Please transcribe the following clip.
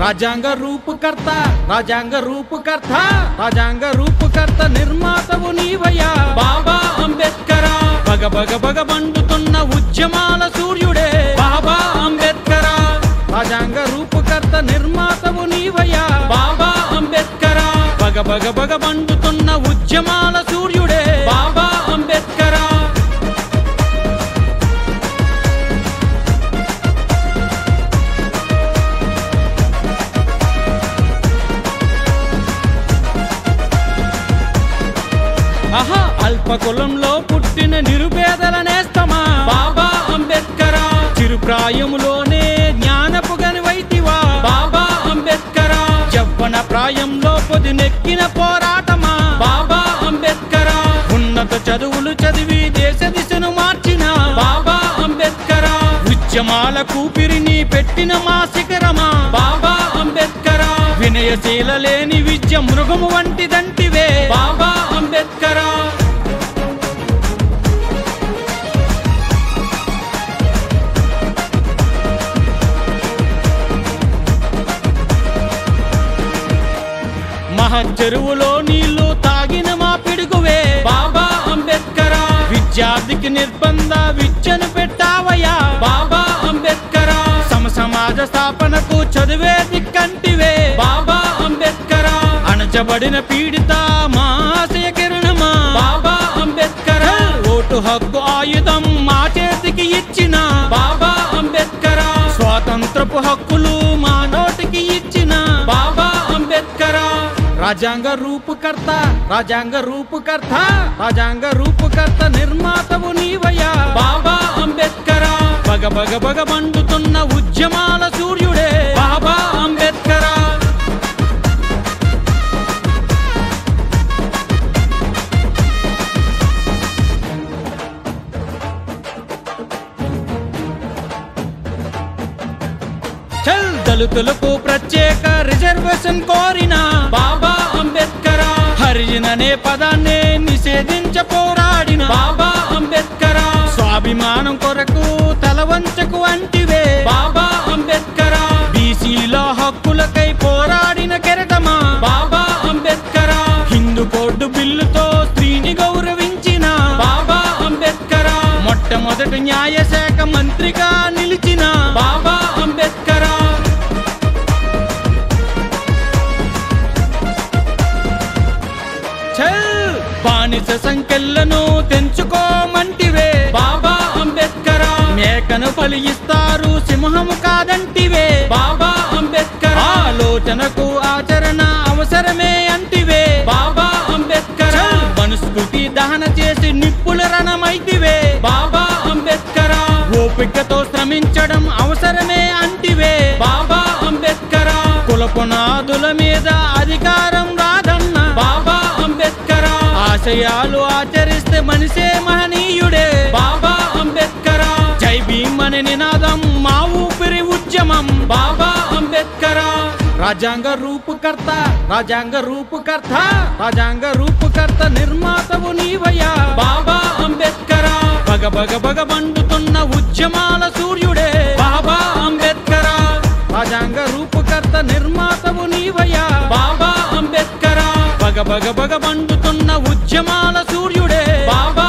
రాజ్యాంగ రూపకర్త రాజ్యాంగ రూపకర్త నిర్మాతవు నీవయ్యా బాబా అంబేద్కర్ బగ బగ బగ మండుతున్న ఉద్యమాల సూర్యుడే బాబా అంబేద్కర్ రాజ్యాంగ రూపకర్త నిర్మాతవు నీవయ్యా బాబా అంబేద్కర్ బగ బగ బగ మండుతున్న ఉద్యమాల సూర్యుడే బాబా అంబేద్కర్ ఆహా అల్ప కులంలో పుట్టిన నిరుపేదల నేస్తమా బాబా అంబేద్కర్ చిరుప్రాయములోనే జ్ఞానపు గనివైతివా బాబా అంబేద్కర్ యవ్వన ప్రాయంలో పొదినెక్కిన పోరాటమా బాబా అంబేద్కర్ ఉన్నత చదువులు చదివి దేశ దిశను మార్చిన బాబా అంబేద్కర్ ఉద్యమాల కూపిరిని పెట్టిన మా శిఖరమా బాబా అంబేద్కర్ వినయశీల లేని విద్య మృగము వంటిదంటివే బాబా అంబేద్కర్ మహచెరువులో నీళ్లు తాగిన మా పిడుగువే బాబా అంబేద్కర్ విద్యార్థికి నిర్బంధ విద్యను పెట్టావయ్యా బాబా అంబేద్కర్ సమాజ స్థాపనకు చదివే దిక్కంటివే బాబా అంబేద్కర్ అణచబడిన పీడిత మా ఆశయ కిరణమా బాబా అంబేద్కర్ ఓటు హక్కు ఆయుధం మా చేతికి ఇచ్చిన బాబా అంబేద్కర్ స్వాతంత్రపు హక్కులు మా నోటికి ఇచ్చిన బాబా అంబేద్కర్ రాజ్యాంగ రూపకర్త నిర్మాతవు నీవయ్యా బాబా అంబేద్కర్ బగ బగ బగ మండుతున్న ఉద్యమాల సూర్యుడే బాబా అంబేద్కర్ దళితులకు ప్రత్యేక రిజర్వేషన్ కోరిన బాబా అంబేద్కర్ హరిజన అనే పదాన్ని నిషేధించ పోరాడిన బాబా అంబేద్కర్ స్వాభిమానం కొరకు తలవంచకు అంటివే బాబా అంబేద్కర్ బీసీల హక్కులకై పోరాడిన కెరటమా బాబా అంబేద్కర్ హిందూ కోడ్ బిల్లుతో స్త్రీని గౌరవించిన బాబా అంబేద్కర్ మొట్టమొదటి న్యాయశాఖ మంత్రిగా నిలిచిన బాబా అంబేద్కర్ బానిస సంఖ్యలను తెంచుకోమంటివే బాబా అంబేద్కర్ మేకను బలిస్తారు సింహము కాదంటివే బాబా అంబేద్కర్ ఆలోచనకు ఆచరణ అవసరమే అంటివే బాబా అంబేద్కర్ మనుస్మృతి దహన చేసి నిప్పుల రణమైతివే బాబా అంబేద్కర్ ఓపికతో శ్రమించడం అవసరమే అంటివే బాబా అంబేద్కర్ కులపునాదుల మీద అధికారం రాదన్న బాబా అంబేద్కర్ ఆశయాలు ఆచరిస్తే మనిషే మహనీయుడే బాబా అంబేద్కర్ జై భీమ్ అనే నినాదం మా ఊపిరి ఉద్యమం బాబా అంబేద్కర్ రాజ్యాంగ రూపకర్త నిర్మాతవు నీవయ్యా బాబా అంబేద్కర్ బగ బగ బగ మండుతున్న ఉద్యమాల సూర్యుడే బాబా అంబేద్కర్ రాజ్యాంగ రూపకర్త నిర్మాతవు నీవయ్యా బాబా అంబేద్కర్ బగ బగ బగ మండుతున్న ఉద్యమాల సూర్యుడే బాబా